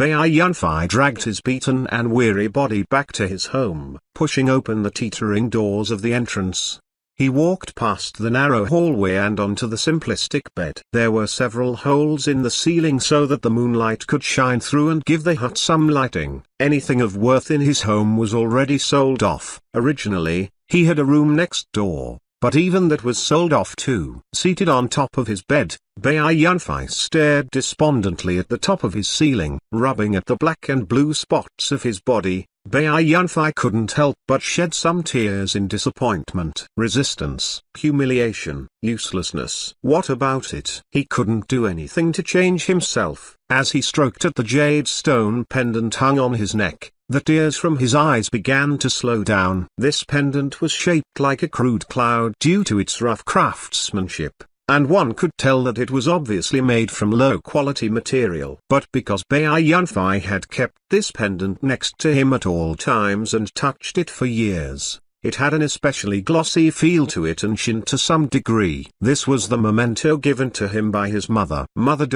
Yunfei dragged his beaten and weary body back to his home, pushing open the teetering doors of the entrance. He walked past the narrow hallway and onto the simplistic bed. There were several holes in the ceiling so that the moonlight could shine through and give the hut some lighting. Anything of worth in his home was already sold off. Originally, he had a room next door, but even that was sold off too. Seated on top of his bed, Yunfei stared despondently at the top of his ceiling, rubbing at the black and blue spots of his body. Yunfei couldn't help but shed some tears in disappointment. Resistance, humiliation, uselessness. What about it? He couldn't do anything to change himself. As he stroked at the jade stone pendant hung on his neck, the tears from his eyes began to slow down. This pendant was shaped like a crude cloud due to its rough craftsmanship, and one could tell that it was obviously made from low-quality material. But because Yunfei had kept this pendant next to him at all times and touched it for years, it had an especially glossy feel to it and shone to some degree. This was the memento given to him by his mother. Mother.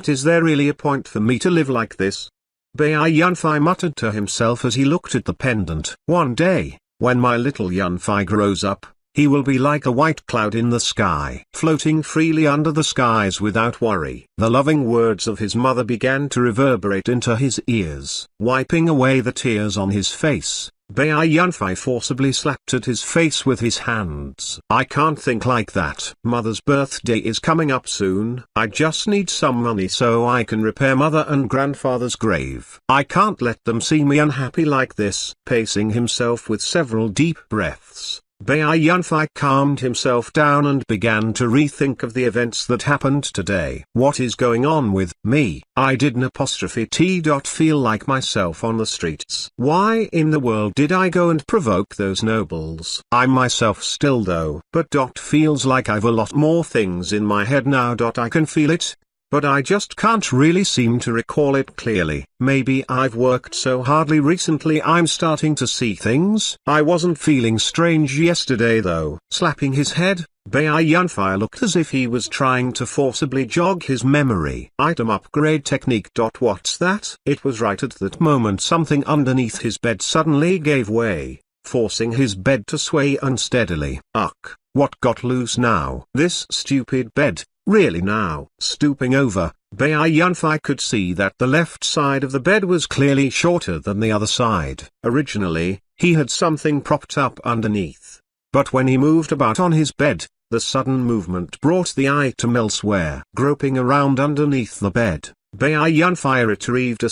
Is there really a point for me to live like this? Yunfei muttered to himself as he looked at the pendant. One day, when my little Yunfei grows up, he will be like a white cloud in the sky, floating freely under the skies without worry. The loving words of his mother began to reverberate into his ears. Wiping away the tears on his face, Yunfei forcibly slapped at his face with his hands. I can't think like that. Mother's birthday is coming up soon. I just need some money so I can repair mother and grandfather's grave. I can't let them see me unhappy like this. Pacing himself with several deep breaths, Yunfei calmed himself down and began to rethink of the events that happened today. What is going on with me? I didn't feel like myself on the streets. Why in the world did I go and provoke those nobles? I'm myself still though. But feels like I've a lot more things in my head now. I can feel it, but I just can't really seem to recall it clearly. Maybe I've worked so hardly recently I'm starting to see things. I wasn't feeling strange yesterday though. Slapping his head, Yunfei looked as if he was trying to forcibly jog his memory. Item upgrade technique. What's that? It was right at that moment something underneath his bed suddenly gave way, forcing his bed to sway unsteadily. Ugh, what got loose now? This stupid bed. Really now? Stooping over, Yunfei could see that the left side of the bed was clearly shorter than the other side. Originally, he had something propped up underneath. But when he moved about on his bed, the sudden movement brought the item elsewhere. Groping around underneath the bed, Yunfei retrieved a